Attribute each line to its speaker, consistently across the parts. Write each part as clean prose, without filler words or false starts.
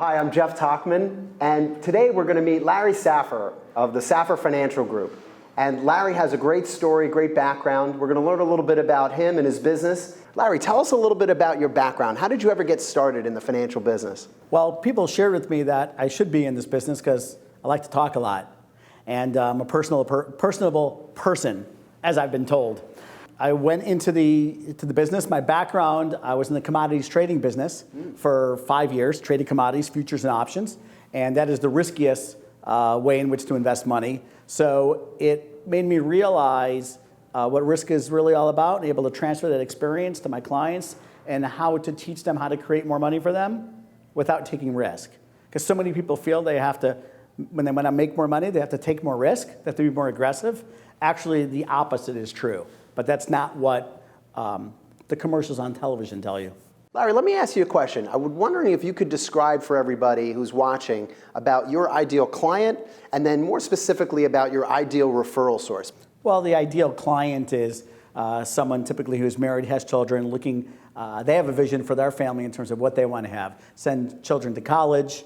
Speaker 1: Hi, I'm Jeff Tockman, and today we're going to meet Larry Saffer of the Saffer Financial Group. And Larry has a great story, great background. We're going to learn a little bit about him and his business. Larry, tell us a little bit about your background. How did you ever get started in the financial business?
Speaker 2: Well, people shared with me that I should be in this business because I like to talk a lot. And I'm a personable person, as I've been told. I went into the business. My background, I was in the commodities trading business for 5 years, traded commodities, futures, and options. And that is the riskiest way in which to invest money. So it made me realize what risk is really all about, and able to transfer that experience to my clients and how to teach them how to create more money for them without taking risk. Because so many people feel they have to, when they want to make more money, they have to take more risk, they have to be more aggressive. Actually, the opposite is true. But that's not what the commercials on television tell you.
Speaker 1: Larry, let me ask you a question. I was wondering if you could describe for everybody who's watching about your ideal client, and then more specifically about your ideal referral source.
Speaker 2: Well, the ideal client is someone typically who's married, has children, looking, they have a vision for their family in terms of what they want to have. Send children to college,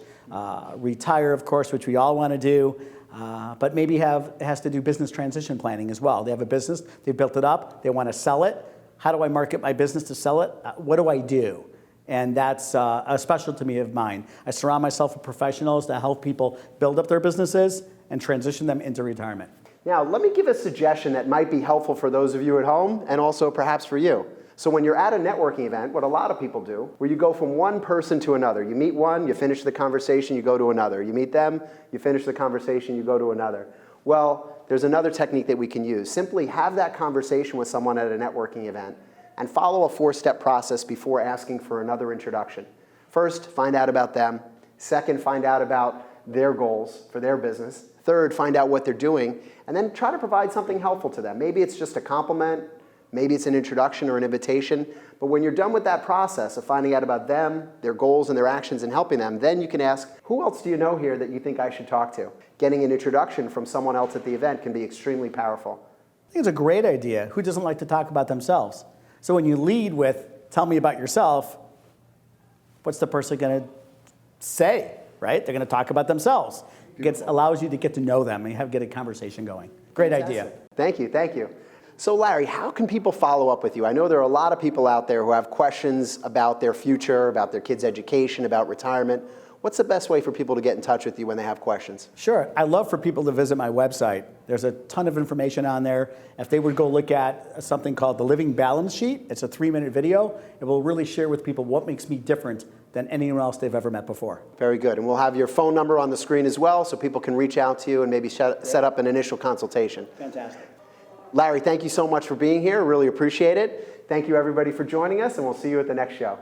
Speaker 2: retire, of course, which we all want to do. But maybe has to do business transition planning as well. They have a business, they built it up, they want to sell it. How do I market my business to sell it? What do I do? And that's a specialty of mine. I surround myself with professionals to help people build up their businesses and transition them into retirement.
Speaker 1: Now, let me give a suggestion that might be helpful for those of you at home and also perhaps for you. So when you're at a networking event, what a lot of people do, where you go from one person to another. You meet one, you finish the conversation, you go to another. You meet them, you finish the conversation, you go to another. Well, there's another technique that we can use. Simply have that conversation with someone at a networking event and follow a 4-step process before asking for another introduction. First, find out about them. Second, find out about their goals for their business. Third, find out what they're doing, and then try to provide something helpful to them. Maybe it's just a compliment. Maybe it's an introduction or an invitation, but when you're done with that process of finding out about them, their goals and their actions and helping them, then you can ask, who else do you know here that you think I should talk to? Getting an introduction from someone else at the event can be extremely powerful.
Speaker 2: I think it's a great idea. Who doesn't like to talk about themselves? So when you lead with, tell me about yourself, what's the person going to say, right? They're going to talk about themselves. It allows you to get to know them and get a conversation going. Great idea.
Speaker 1: Thank you, thank you. So Larry, how can people follow up with you? I know there are a lot of people out there who have questions about their future, about their kids' education, about retirement. What's the best way for people to get in touch with you when they have questions?
Speaker 2: Sure. I'd love for people to visit my website. There's a ton of information on there. If they would go look at something called the Living Balance Sheet, it's a 3-minute video. It will really share with people what makes me different than anyone else they've ever met before.
Speaker 1: Very good. And we'll have your phone number on the screen as well so people can reach out to you and maybe set up an initial consultation.
Speaker 2: Fantastic.
Speaker 1: Larry, thank you so much for being here. Really appreciate it. Thank you, everybody, for joining us, and we'll see you at the next show.